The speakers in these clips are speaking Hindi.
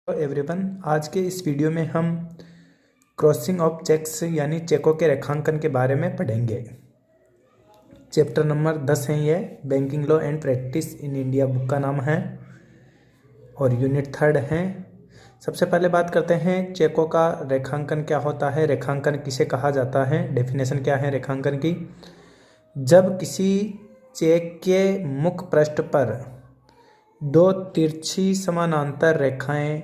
हेलो एवरीवन, आज के इस वीडियो में हम क्रॉसिंग ऑफ चेक्स यानी चेकों के रेखांकन के बारे में पढ़ेंगे। चैप्टर नंबर 10 है ये, banking law and practice in India book का नाम है और यूनिट 3 है। सबसे पहले बात करते हैं चेकों का रेखांकन क्या होता है, रेखांकन किसे कहा जाता है, डेफिनेशन क्या है रेखांकन की। जब किसी चेक के मुख पृष्ठ पर दो तिरछी समानांतर रेखाएं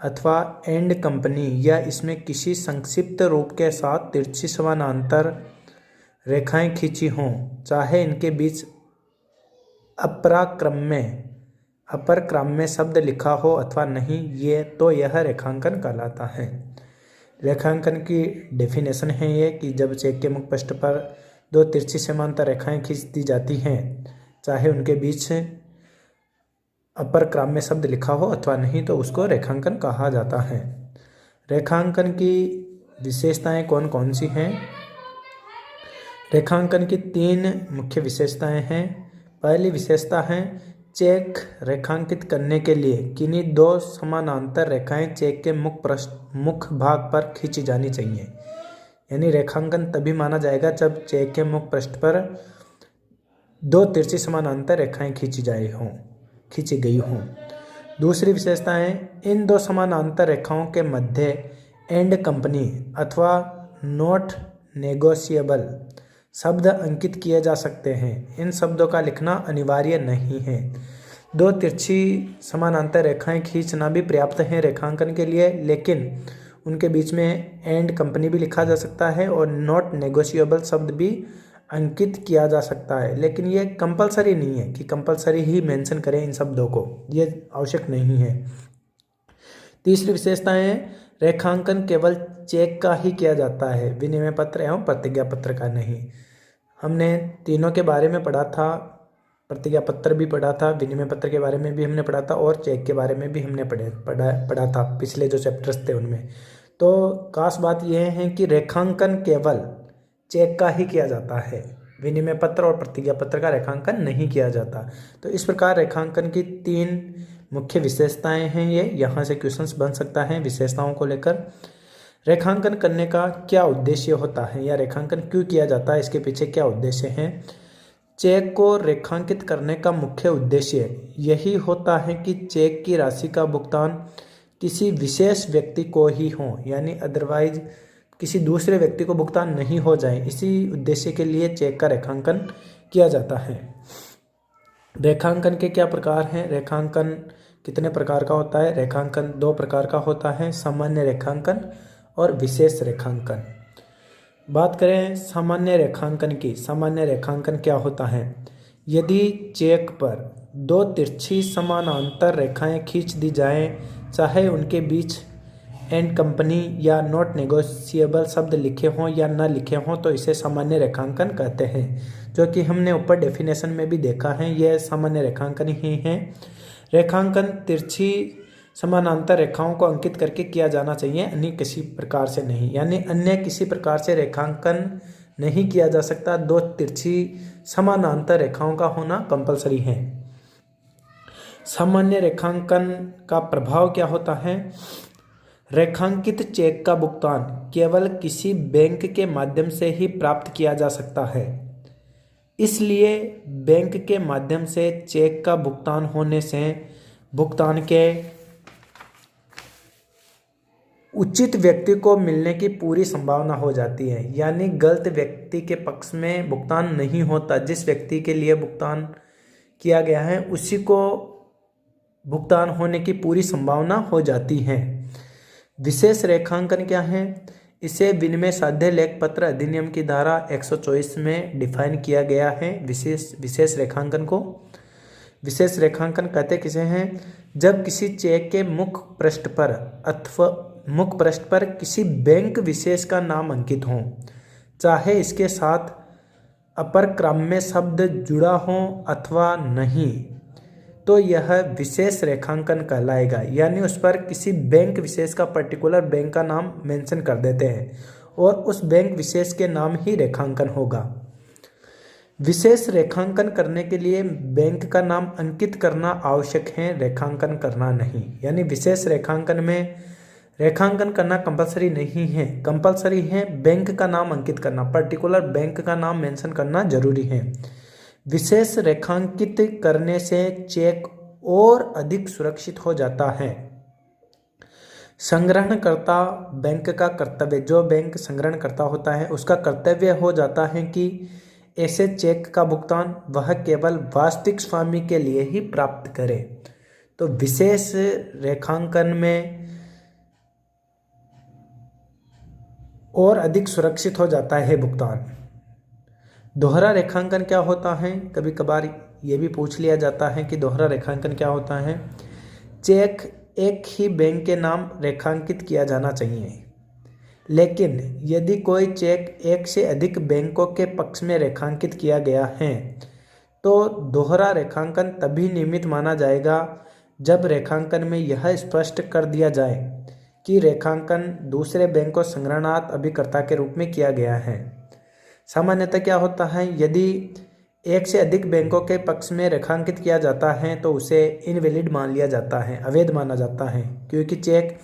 अथवा एंड कंपनी या इसमें किसी संक्षिप्त रूप के साथ तिरछी समानांतर रेखाएं खींची हों, चाहे इनके बीच अपर क्रम में शब्द लिखा हो अथवा नहीं, यह रेखांकन कहलाता है। रेखांकन की डेफिनेशन है ये कि जब चेक के मुख पृष्ठ पर दो तिरछी समांतर रेखाएं खींच दी जाती हैं, चाहे उनके बीच अपर क्रम में शब्द लिखा हो अथवा नहीं, तो उसको रेखांकन कहा जाता है। रेखांकन की विशेषताएं कौन कौन सी हैं? रेखांकन की 3 मुख्य विशेषताएं हैं। पहली विशेषता है चेक रेखांकित करने के लिए किन्हीं दो समानांतर रेखाएं चेक के मुख भाग पर खींची जानी चाहिए। यानी रेखांकन तभी माना जाएगा जब चेक के मुख पृष्ठ पर दो तिरछी समानांतर रेखाएं खींची गई हों। दूसरी विशेषता है इन दो समानांतर रेखाओं के मध्य एंड कंपनी अथवा नॉट नेगोशिएबल शब्द अंकित किए जा सकते हैं। इन शब्दों का लिखना अनिवार्य नहीं है। दो तिरछी समानांतर रेखाएं खींचना भी पर्याप्त है रेखांकन के लिए, लेकिन उनके बीच में एंड कंपनी भी लिखा जा सकता है और नॉट नेगोशिएबल शब्द भी अंकित किया जा सकता है, लेकिन ये कंपलसरी नहीं है कि कंपलसरी ही मेंशन करें इन शब्दों को, ये आवश्यक नहीं है। तीसरी विशेषता है रेखांकन केवल चेक का ही किया जाता है, विनिमय पत्र एवं प्रतिज्ञा पत्र का नहीं। हमने तीनों के बारे में पढ़ा था, प्रतिज्ञा पत्र भी पढ़ा था, विनिमय पत्र के बारे में भी हमने पढ़ा था और चेक के बारे में भी हमने पढ़ा था पिछले जो चैप्टर्स थे उनमें। तो खास बात यह है कि रेखांकन केवल चेक का ही किया जाता है, विनिमय पत्र और प्रतिज्ञा पत्र का रेखांकन नहीं किया जाता। तो इस प्रकार रेखांकन की 3 मुख्य विशेषताएं हैं। ये यहाँ से क्वेश्चंस बन सकता है विशेषताओं को लेकर। रेखांकन करने का क्या उद्देश्य होता है या रेखांकन क्यों किया जाता है, इसके पीछे क्या उद्देश्य है? चेक को रेखांकित करने का मुख्य उद्देश्य यही होता है कि चेक की राशि का भुगतान किसी विशेष व्यक्ति को ही हो, यानी अदरवाइज किसी दूसरे व्यक्ति को भुगतान नहीं हो जाए। इसी उद्देश्य के लिए चेक का रेखांकन किया जाता है। रेखांकन के क्या प्रकार हैं? रेखांकन कितने प्रकार का होता है? रेखांकन 2 प्रकार का होता है, सामान्य रेखांकन और विशेष रेखांकन। बात करें सामान्य रेखांकन की। सामान्य रेखांकन क्या होता है? यदि चेक पर दो तिरछी समानांतर रेखाएं खींच दी जाएं, चाहे उनके बीच एंड कंपनी या नॉट नेगोशिएबल शब्द लिखे हों या न लिखे हों, तो इसे सामान्य रेखांकन कहते हैं, जो कि हमने ऊपर डेफिनेशन में भी देखा है। यह सामान्य रेखांकन ही है। रेखांकन तिरछी समानांतर रेखाओं को अंकित करके किया जाना चाहिए, अन्य किसी प्रकार से नहीं, यानी अन्य किसी प्रकार से रेखांकन नहीं किया जा सकता। दो तिरछी समानांतर रेखाओं का होना कंपलसरी है। सामान्य रेखांकन का प्रभाव क्या होता है? रेखांकित चेक का भुगतान केवल किसी बैंक के माध्यम से ही प्राप्त किया जा सकता है। इसलिए बैंक के माध्यम से चेक का भुगतान होने से भुगतान के उचित व्यक्ति को मिलने की पूरी संभावना हो जाती है, यानी गलत व्यक्ति के पक्ष में भुगतान नहीं होता। जिस व्यक्ति के लिए भुगतान किया गया है उसी को भुगतान होने की पूरी संभावना हो जाती है। विशेष रेखांकन क्या है? इसे विनिमय साध्य लेख पत्र अधिनियम की धारा 124 में डिफाइन किया गया है। विशेष रेखांकन को विशेष रेखांकन कहते किसे हैं? जब किसी चेक के मुख पृष्ठ पर किसी बैंक विशेष का नाम अंकित हो, चाहे इसके साथ अपर क्रम में शब्द जुड़ा हो अथवा नहीं, तो यह विशेष रेखांकन कहलाएगा। यानी उस पर किसी बैंक विशेष का पर्टिकुलर बैंक का नाम मेंशन कर देते हैं और उस बैंक विशेष के नाम ही रेखांकन होगा। विशेष रेखांकन करने के लिए बैंक का नाम अंकित करना आवश्यक है, रेखांकन करना नहीं। यानी विशेष रेखांकन में रेखांकन करना कंपलसरी नहीं है, कंपलसरी है बैंक का नाम अंकित करना, पर्टिकुलर बैंक का नाम मेंशन करना जरूरी है। विशेष रेखांकित करने से चेक और अधिक सुरक्षित हो जाता है। संग्रहणकर्ता बैंक का कर्तव्य, जो बैंक संग्रहण करता होता है उसका कर्तव्य हो जाता है कि ऐसे चेक का भुगतान वह केवल वास्तविक स्वामी के लिए ही प्राप्त करे। तो विशेष रेखांकन में और अधिक सुरक्षित हो जाता है भुगतान। दोहरा रेखांकन क्या होता है? कभी कभार ये भी पूछ लिया जाता है कि दोहरा रेखांकन क्या होता है। चेक एक ही बैंक के नाम रेखांकित किया जाना चाहिए, लेकिन यदि कोई चेक एक से अधिक बैंकों के पक्ष में रेखांकित किया गया है तो दोहरा रेखांकन तभी नियमित माना जाएगा जब रेखांकन में यह स्पष्ट कर दिया जाए कि रेखांकन दूसरे बैंकों संग्रहणार्थ अभिकर्ता के रूप में किया गया है। सामान्यतः क्या होता है, यदि एक से अधिक बैंकों के पक्ष में रेखांकित किया जाता है तो उसे इनवैलिड मान लिया जाता है, अवैध माना जाता है, क्योंकि चेक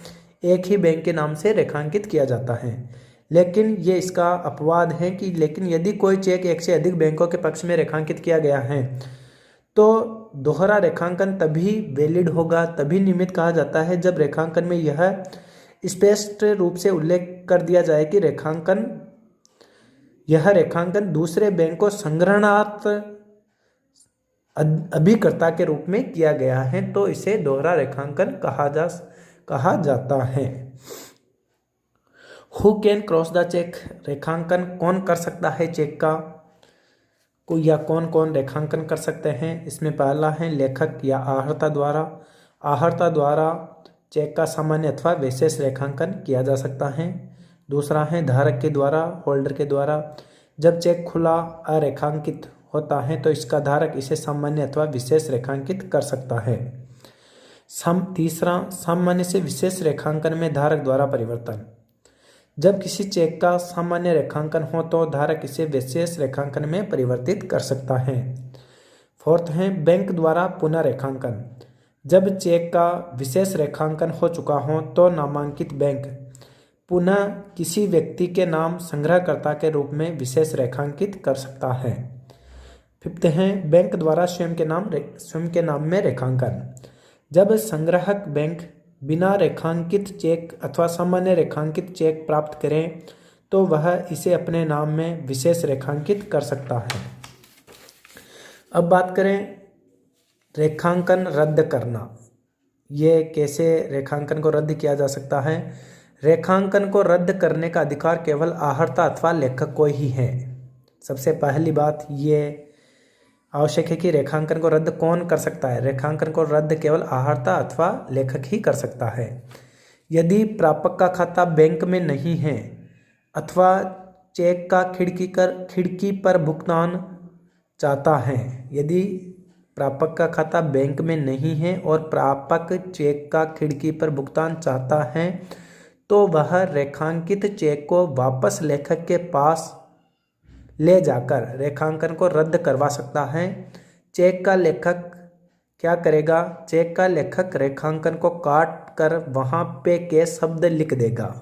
एक ही बैंक के नाम से रेखांकित किया जाता है। लेकिन ये इसका अपवाद है कि लेकिन यदि कोई चेक एक से अधिक बैंकों के पक्ष में रेखांकित किया गया है तो दोहरा रेखांकन तभी वैलिड होगा, तभी नियमित कहा जाता है जब रेखांकन में यह स्पष्ट रूप से उल्लेख कर दिया जाए कि यह रेखांकन दूसरे बैंक को संग्रहणार्थ अभिकर्ता के रूप में किया गया है, तो इसे दोहरा रेखांकन कहा जाता है। Who can cross the check? रेखांकन कौन कर सकता है चेक का, को या कौन कौन रेखांकन कर सकते हैं? इसमें पहला है लेखक या आहर्ता द्वारा। आहर्ता द्वारा चेक का सामान्य अथवा विशेष रेखांकन किया जा सकता है। दूसरा है धारक के द्वारा, होल्डर के द्वारा। जब चेक खुला अरेखांकित होता है तो इसका धारक इसे सामान्य अथवा विशेष रेखांकित कर सकता है। तीसरा, सामान्य से विशेष रेखांकन में धारक द्वारा परिवर्तन। जब किसी चेक का सामान्य रेखांकन हो तो धारक इसे विशेष रेखांकन में परिवर्तित कर सकता है। फोर्थ है बैंक द्वारा पुनः रेखांकन। जब चेक का विशेष रेखांकन हो चुका हो तो नामांकित बैंक पुनः किसी व्यक्ति के नाम संग्रहकर्ता के रूप में विशेष रेखांकित कर सकता है। फिफ्थ है बैंक द्वारा स्वयं के नाम में रेखांकन। जब संग्राहक बैंक बिना रेखांकित चेक अथवा सामान्य रेखांकित चेक प्राप्त करें तो वह इसे अपने नाम में विशेष रेखांकित कर सकता है। अब बात करें रेखांकन रद्द करना। ये कैसे रेखांकन को रद्द किया जा सकता है? रेखांकन को रद्द करने का अधिकार केवल आहर्ता अथवा लेखक को ही है। सबसे पहली बात ये आवश्यक है कि रेखांकन को रद्द कौन कर सकता है? रेखांकन को रद्द केवल आहर्ता अथवा लेखक ही कर सकता है। यदि प्रापक का खाता बैंक में नहीं है अथवा चेक का खिड़की पर भुगतान चाहता है, यदि प्रापक का खाता बैंक में नहीं है और प्रापक चेक का खिड़की पर भुगतान चाहता है तो वह रेखांकित चेक को वापस लेखक के पास ले जाकर रेखांकन को रद्द करवा सकता है। चेक का लेखक क्या करेगा? चेक का लेखक रेखांकन को काट कर वहाँ पे के शब्द लिख देगा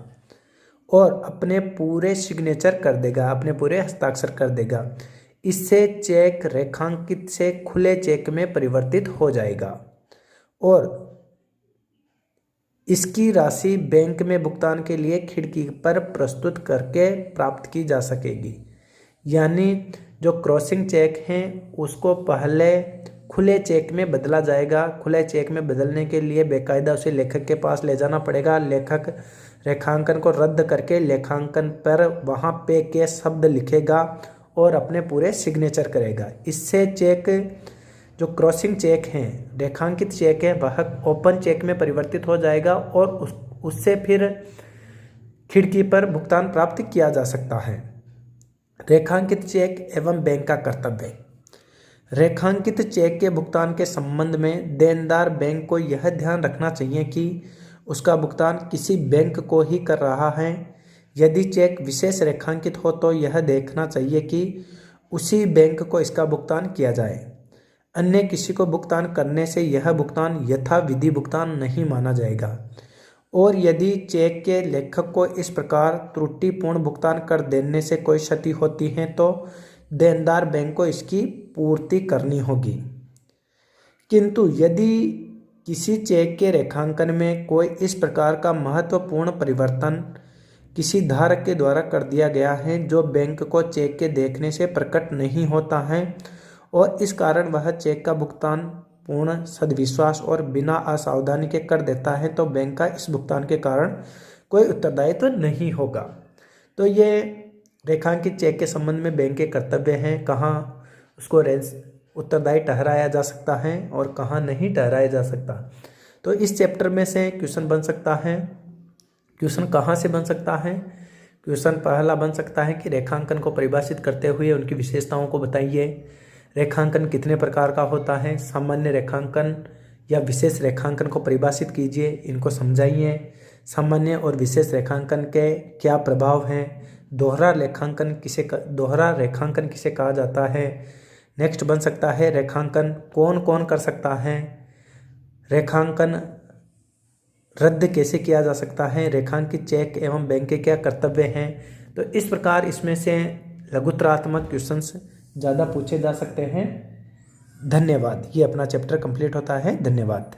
और अपने पूरे सिग्नेचर कर देगा, अपने पूरे हस्ताक्षर कर देगा। इससे चेक रेखांकित से खुले चेक में परिवर्तित हो जाएगा और इसकी राशि बैंक में भुगतान के लिए खिड़की पर प्रस्तुत करके प्राप्त की जा सकेगी। यानी जो क्रॉसिंग चेक हैं उसको पहले खुले चेक में बदला जाएगा। खुले चेक में बदलने के लिए बेकायदा उसे लेखक के पास ले जाना पड़ेगा। लेखक रेखांकन को रद्द करके लेखांकन पर वहाँ पे के शब्द लिखेगा और अपने पूरे सिग्नेचर करेगा। इससे चेक जो क्रॉसिंग चेक हैं, रेखांकित चेक है, वह ओपन चेक में परिवर्तित हो जाएगा और उससे फिर खिड़की पर भुगतान प्राप्त किया जा सकता है। रेखांकित चेक एवं बैंक का कर्तव्य। रेखांकित चेक के भुगतान के संबंध में देनदार बैंक को यह ध्यान रखना चाहिए कि उसका भुगतान किसी बैंक को ही कर रहा है। यदि चेक विशेष रेखांकित हो तो यह देखना चाहिए कि उसी बैंक को इसका भुगतान किया जाए। अन्य किसी को भुगतान करने से यह भुगतान यथाविधि भुगतान नहीं माना जाएगा। और यदि चेक के लेखक को इस प्रकार त्रुटिपूर्ण भुगतान कर देने से कोई क्षति होती है तो देनदार बैंक को इसकी पूर्ति करनी होगी। किंतु यदि किसी चेक के रेखांकन में कोई इस प्रकार का महत्वपूर्ण परिवर्तन किसी धारक के द्वारा कर दिया गया है जो बैंक को चेक के देखने से प्रकट नहीं होता है और इस कारण वह चेक का भुगतान पूर्ण सद्विश्वास और बिना असावधानी के कर देता है तो बैंक का इस भुगतान के कारण कोई उत्तरदायित्व नहीं होगा। तो ये रेखांकित चेक के संबंध में बैंक के कर्तव्य हैं, कहाँ उसको उत्तरदायी ठहराया जा सकता है और कहाँ नहीं ठहराया जा सकता। तो इस चैप्टर में से क्वेश्चन बन सकता है। क्वेश्चन कहाँ से बन सकता है? क्वेश्चन पहला बन सकता है कि रेखांकन को परिभाषित करते हुए उनकी विशेषताओं को बताइए। रेखांकन कितने प्रकार का होता है? सामान्य रेखांकन या विशेष रेखांकन को परिभाषित कीजिए, इनको समझाइए। सामान्य और विशेष रेखांकन के क्या प्रभाव हैं? दोहरा रेखांकन किसे कहा जाता है? नेक्स्ट बन सकता है रेखांकन कौन कौन कर सकता है? रेखांकन रद्द कैसे किया जा सकता है? रेखांकित चेक एवं बैंक के क्या कर्तव्य हैं? तो इस प्रकार इसमें से लघुत्तरात्मक क्वेश्चंस ज़्यादा पूछे जा सकते हैं। धन्यवाद। ये अपना चैप्टर कंप्लीट होता है। धन्यवाद।